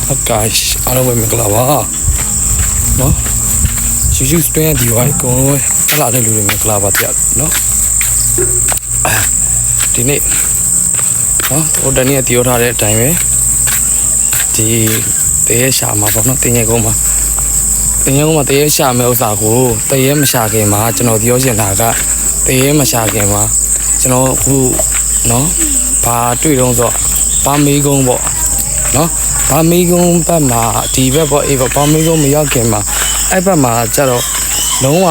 Guys, I don't want to go out. No, you just spend the white go away. A lot of little make lava yet. No, didn't it? No, or Danny at the other time, eh? The Shama for nothing. Goma. The young Mate Shama Osago, the Yamashake March, and the Ocean Naga, the Yamashake Ma, you know who, no, Pa Twiddle, Pamigo, no. ဘာမီကုံဘက်မှာဒီဘက်ပေါ့အေးပေါ့ဘာမီကုံမရောက်ခင်မှာအဲ့ဘက်မှာကျတော့လုံးဝ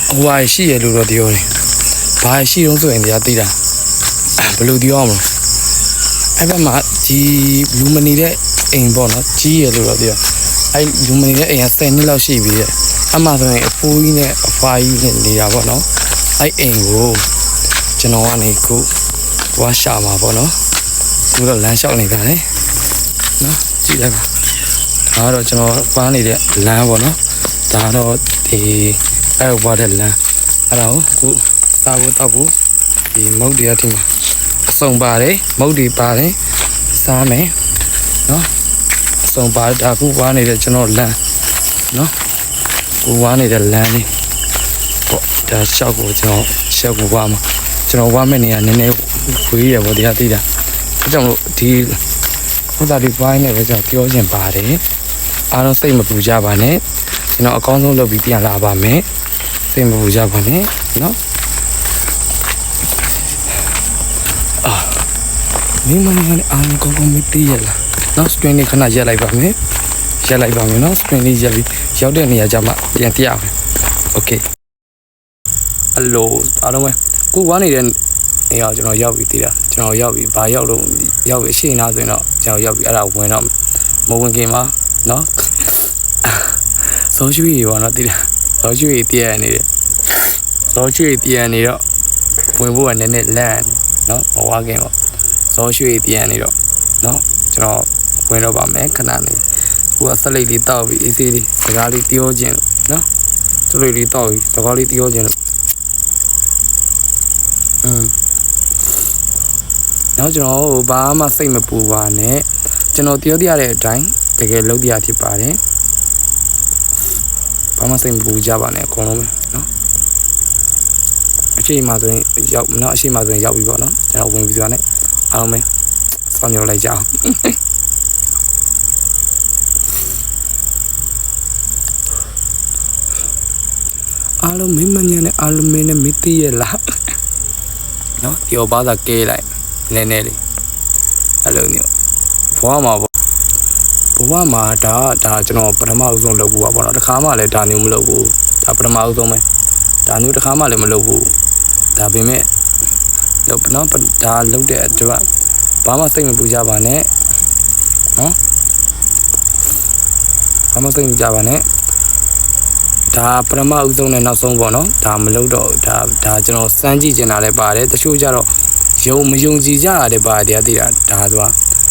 ဟိုဟာရှိရလို့တော့ပြောတယ်ဘာရှိတော့ဆိုရင်တရားသိတာဘယ်လိုပြောအောင်မလဲအဲ့ဘက်မှာဒီလူမနေတဲ့အိမ်ပေါ့နော်ကြီးရလို့တော့ပြောအဲ့လူမနေတဲ့အိမ်က10နှစ်လောက်ရှိပြီတဲ့အမှဆိုရင်အဖိုးကြီးနဲ့အဖွားကြီးနဲ့နေတာပေါ့နော်အဲ့အိမ်ကိုကျွန်တော်ကနေခုဝါရှာမှာပေါ့နော်ခုတော့လမ်းလျှောက်နေတာလေနော်ကြည့်လိုက်ပါဒါကတော့ကျွန်တော်ပန်းနေတဲ့လမ်းပေါ့နော်ဒါတော့ဒီအဲ့ဘွားတဲ့လမ်းအဲ့ဒါကိုခုစားဖို့တောက်ဖို့ဒီမုတ်တရားဒီမှာအစုံပါတယ်မုတ်ဒီပါတယ်စားမယ်နော်အစုံပါဒါခုဝါနေတဲ့ကျွန်တော်လမ်းနော်ကိုဝါနေတဲ့လမ်းလေးပေါ့ဒါရှောက်ကိုကျွန်တော်ရှောက်ကိုဝါမှာကျွန်တော်ဝါမဲ့နေရနည်းနည်းဝေးရပေါ့တရားသိတာအဲကြောင့်လို့ဒီဟိုဒါဒီပိုင်းနဲ့ပဲကျွန်တော်ပြောချင်ပါတယ်အားလုံးစိတ်မပူကြပါနဲ့ကျွန်တော်အကောင်းဆုံးလုပ်ပြီးပြန်လာပါမယ်စိတ်မပူကြပါနဲ့နော်မင်းမင်းနဲ့အားလုံးကောင်းကောင်းမသိရလားနော် screen လေးခဏရက်လိုက်ပါမယ်နော် screen လေးရက်ပြီးရောက်တဲ့နေရာကျမှပြန်ပြရမယ် okay hello အားလုံးပဲကိုဝါနေတဲ့နေရာကျွန်တော်ရောက်ပြီးသေးတာကျွန်တော်ရောက်ပြီးဘာရောက်တော့ရောက်ပြီးအရှိန်သားဆိုရင်တော့ကျွန်တော်ရောက်ပြီးအဲ့ဒါဝင်တော့မဝင်ခင်မှာနော်စောရွှေရောနော်တိတယ်စောရွှေတည်ရနေတယ်စောရွှေတည်ရနေတော့ဝင်ဖို့ကနည်းနည်းလန့်နော်မဝါခင်ပေါ့စောရွှေတည်ရနေတော့နော်ကျွန်တော်ဝင်တော့ပါမယ်ခဏလေးကိုကဆက်လိုက်လေးတောက်ပြီးအေးဆေးလေးစကားလေးပြောခြင်းနော်ဆက်လိုက်လေးတောက်ပြီးစကားလေးပြောခြင်းလို့နော်ကျွန်တော်ဘာမှစိတ်မပူပါနဲ့ကျွန်တော်ပြောပြတဲ့အတိုင်းတကယ်လုပ်ပြဖြစ်ပါတယ်ဘာမှစိတ်မပူကြပါနဲ့အကုန်လုံးပဲနော်အချိန်မှဆိုရင်ရောက်နော်အချိန်မှဆိုရင်ရောက်ပြီပေါ့နော်ကျွန်တော်ဝင်ပြီးသွားနဲ့အားလုံးပဲစောင့်မျှော်လိုက်ကြအောင်အားလုံးမင်းမညာနဲ့အားလုံးမင်းနဲ့မသိရလားနော်ပြောပါသာကဲလိုက်နည်းနည်းလေးအဲ့လိုမျိုးဘဝမှာဒါကျွန်တော်ပထမအဆုံးလုပ်ဖို့ပါပေါ့နော်တခါမှလည်းဒါမျိုးမလုပ်ဘူးဒါပထမအဆုံးပဲဒါမျိုးတခါမှလည်းမလုပ်ဘူးဒါပေမဲ့လုပ်နော်ဒါလုပ်တဲ့အတွက်ဘာမှစိတ်မပူကြပါနဲ့နော်ဘာမှစိတ်မပူကြပါနဲ့ဒါပထမအဆုံးနဲ့နောက်ဆုံးပေါ့နော်ဒါမလုပ်တော့ဒါကျွန်တော်စမ်းကြည့်ချင်တာလည်းပါတယ်တချို့ကြတော့မယုံကြည်ကြရတယ်ပါတယ်သိတာဒါဆို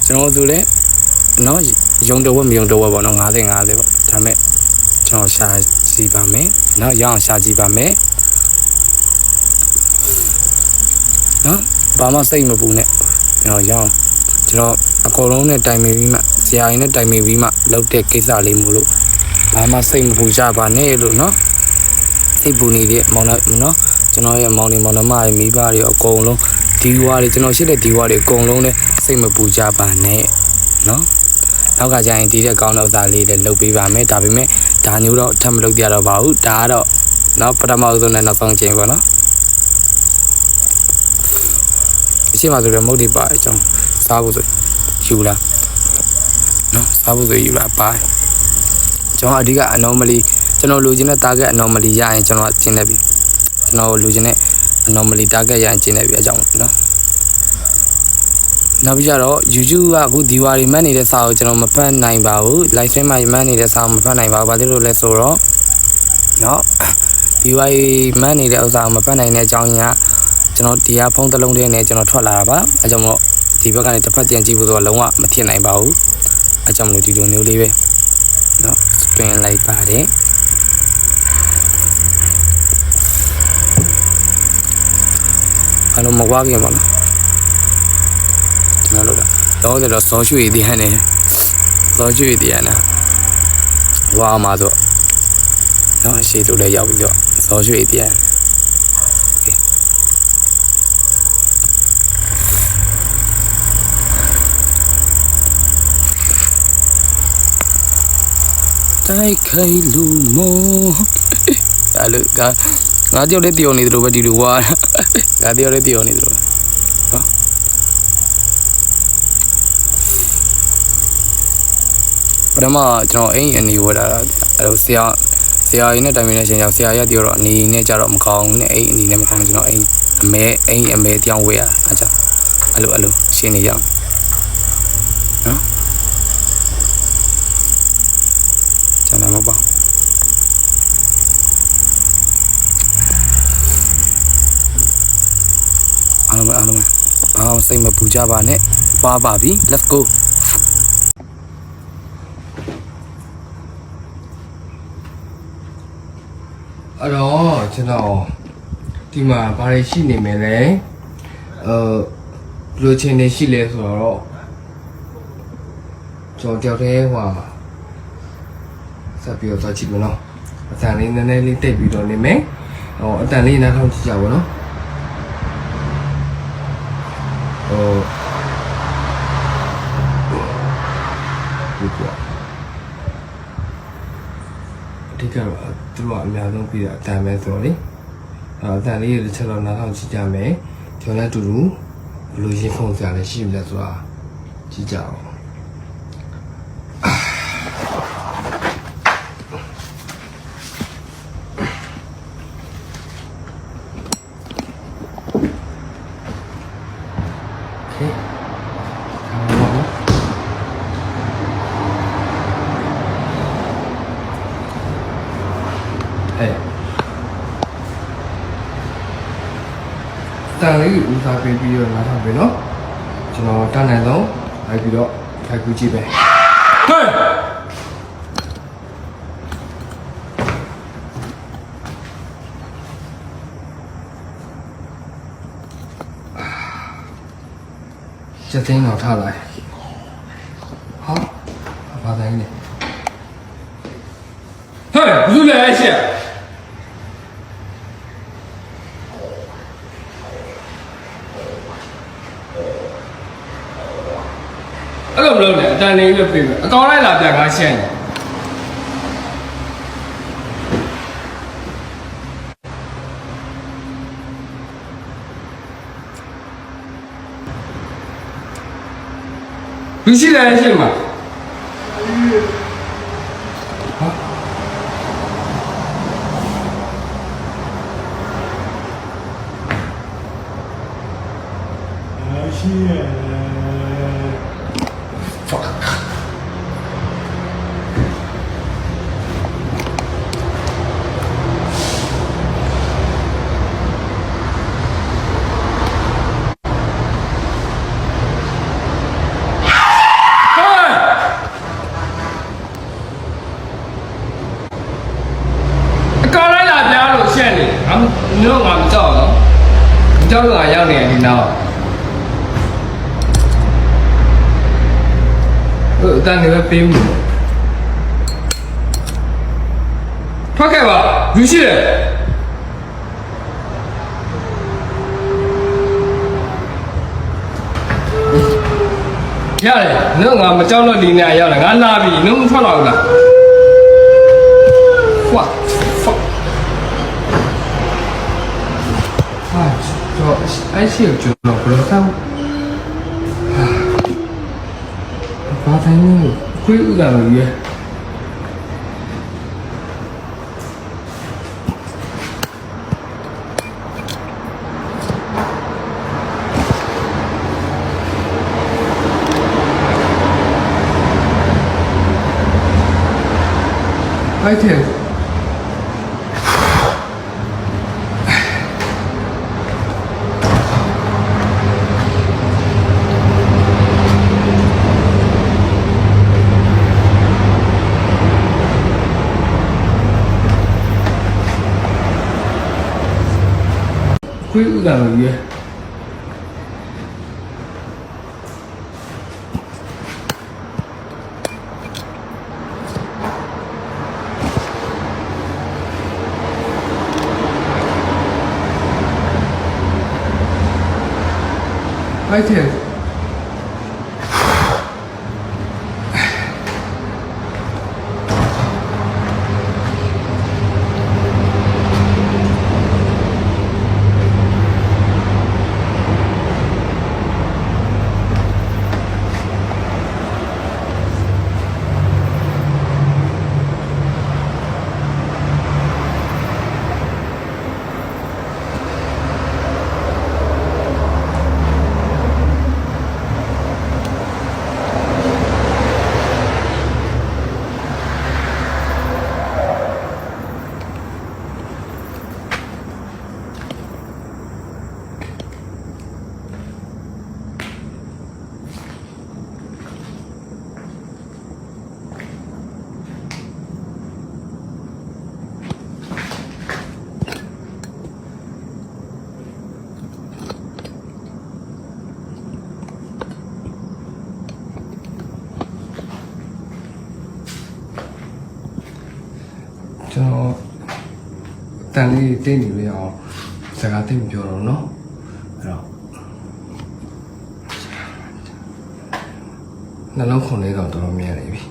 ကျွန်တော်ဆိုလဲနော်ယုံတော့မယုံတော့ပေါ့နော်50ပေါ့ဒါမဲ့ကျွန်တော်ရှာကြည့်ပါမယ်နော်ရအောင်ရှာကြည့်ပါမယ်နော်ဘာမှစိတ်မပူနဲ့ကျွန်တော်ရအောင်ကျွန်တော်အကုန်လုံးနဲ့တိုင်ပင်ပြီးမှဆရာကြီးနဲ့တိုင်ပင်ပြီးမှလုပ်တဲ့ကိစ္စလေးမို့လို့ဘာမှစိတ်မပူကြပါနဲ့လို့နော်စိတ်ပူနေတဲ့မောင်နော်ကျွန်တော်ရဲ့မောင်နေမောင်နှမတွေမိဘတွေအကုန်လုံးဒီဝါတွေကျွန်တော်ရှိတဲ့ဒီဝါတွေအကုန်လုံးနဲ့စိတ်မပူကြပါနဲ့နော်နောက်ကကျရင်ဒီတဲ့ကောင်းတဲ့ဥစ္စာလေးတွေလုပ်ပေးပါမယ်ဒါပေမဲ့ဒါမျိုးတော့ထပ်မလုပ်ကြတော့ပါဘူးဒါကတော့နော်ပထမဆုံးနဲ့နောက်ဆုံးချိန်ပေါ့နော်အချိန်မှဆိုတော့မုတ်ဒီပါအကြောင်းစားဖို့ဆိုယူလာနော်စားဖို့ဆိုယူလာပါကျွန်တော်အဓိက anomaly ကျွန်တော်လိုချင်တဲ့ target anomaly ရရင်ကျွန်တော်ကျင်းနေပြီကျွန်တော်လိုချင်တဲ့ anomaly target ရရင်ကျင်းနေပြီအကြောင်းနော်နောက်ပြီးတော့ YouTube ကအခုဒီဝါရီမှတ်နေတဲ့စာကိုကျွန်တော်မဖတ်နိုင်ပါဘူး live stream မှာမှတ်နေတဲ့စာကိုမဖတ်နိုင်ပါဘူးဘာလို့လဲဆိုတော့နော်ဒီဝါရီမှတ်နေတဲ့ဥစ္စာကိုမဖတ်နိုင်တဲ့အကြောင်းရင်းကကျွန်တော်ဒီဟာဖုန်းတစ်လုံးတည်းနဲ့ကျွန်တော်ထွက်လာတာပါအဲကြောင့်မို့ဒီဘက်ကနေတစ်ဖက်ပြန်ကြည့်ဖို့ဆိုတော့လုံးဝမဖြစ်နိုင်ပါဘူးအဲကြောင့်မို့ဒီလိုမျိုးလေးပဲနော်တွင်လိုက်ပါတယ်အဲ့လိုမကွာခင်ပါလားကျွန်တော်တို့တော့စောရွှေတည်ဟန်နေ စောကျွေးတည်ရနာဝါမှာဆိုနော်ရှေ့တို့လည်းရောက်ပြီးတော့စောကျွေးတည်ရတိုက်ခိုင်လူမောအဲ့လိုငါကြောက်တဲ့တီယောနေတယ်လို့ပဲဒီလိုဝါငါတယောက်တဲ့တီယောနေတယ်လို့နော်ပထမကျွန်တော်အိမ်အနေဝယ်တာအဲ့လိုဆရာကြီးနဲ့တိုင်ပင်နေရှင်ရောက်ဆရာရတီယောတော့အနေနဲ့ကြတော့မကောင်းဘူးနဲ့အိမ်အနေနဲ့မကောင်းကျွန်တော်အိမ်အမဲတယောက်ဝယ်ရအားကြောင့်အဲ့လိုရှင်းနေရအောင်နော်ကျွန်တော်မပေါ့အားလုံးဘာစိတ်မပူကြပါနဲ့ပါပြီ let's go အဲ့တော့ကျွန်တော်ဒီမှာဘာတွေရှိနေမယ်လဲဘယ်လိုချင်းနေရှိလဲဆိုတော့ကျွန်တော်တယောက်တည်းဟိုဆက်ပြီးတော့ကြည့်မလို့အတန်လေးနည်းနည်းလေးတိတ်ပြီးတော့နေမယ်အတန်လေးနားထောင်ကြည့်ကြပါတော့ဒီကအဓိကတော့သူတို့ကအများဆုံးပြီးတာအတန်ပဲဆိုတော့လေအတန်လေးတစ်ချက်တော့နားထောင်ကြည့်ကြမယ်ကျွန်တော်လည်းအတူတူဘယ်လိုရှင်းဖုံးစရာလဲရှိမလဲဆိုတာကြည့်ကြအောင်တန်လေးဦးစားပေးပြီးတော့နားထောင်ပြီနော်ကျွန်တော်တန်နိုင်ဆုံးလိုက်ပြီးတော့ထိုက်ကူကြည့်ပဲဟဲ့ချက်သိန်းတော့ထားလိုက်ဟာဘာတိုင်းလဲဟဲ့ဘူးလဲရှက်အဲ့လိုမလုပ်နဲ့အတန်နေပြီးပြင်မယ်အကောင်လိုက်လာပြန်ကားရှင်းလူရှိတယ်ရှင်းမှာဟာရှိရနော်ငါမကြောက်တော့မကြောက်တော့ရောက်နေတယ်ဒီနောက်အတန်နေပဲပေးမှုထွက်ခဲ့ပါလူရှိတယ်ရတယ်နော်ငါမကြောက်တော့ဒီနေရာရောက်တယ်ငါလာပြီနော်မထွက်တော့ဘူးလားဝါအဲ့ရှိကိုကျွန်တော်ဘယ်လိုတောင်းဘာတိုင်းလဲခွေးဥကလို့ရအဲ့တဲ့ခွေးဥကလို့ရ အဲ့တဲ့ကျွန်တော်တန်လေးတိတ်နေလို့ရအောင်စကားသိမပြောတော့เนาะအဲ့တော့နှလုံးခုန်လေးတော့တော်တော်များနေပြီ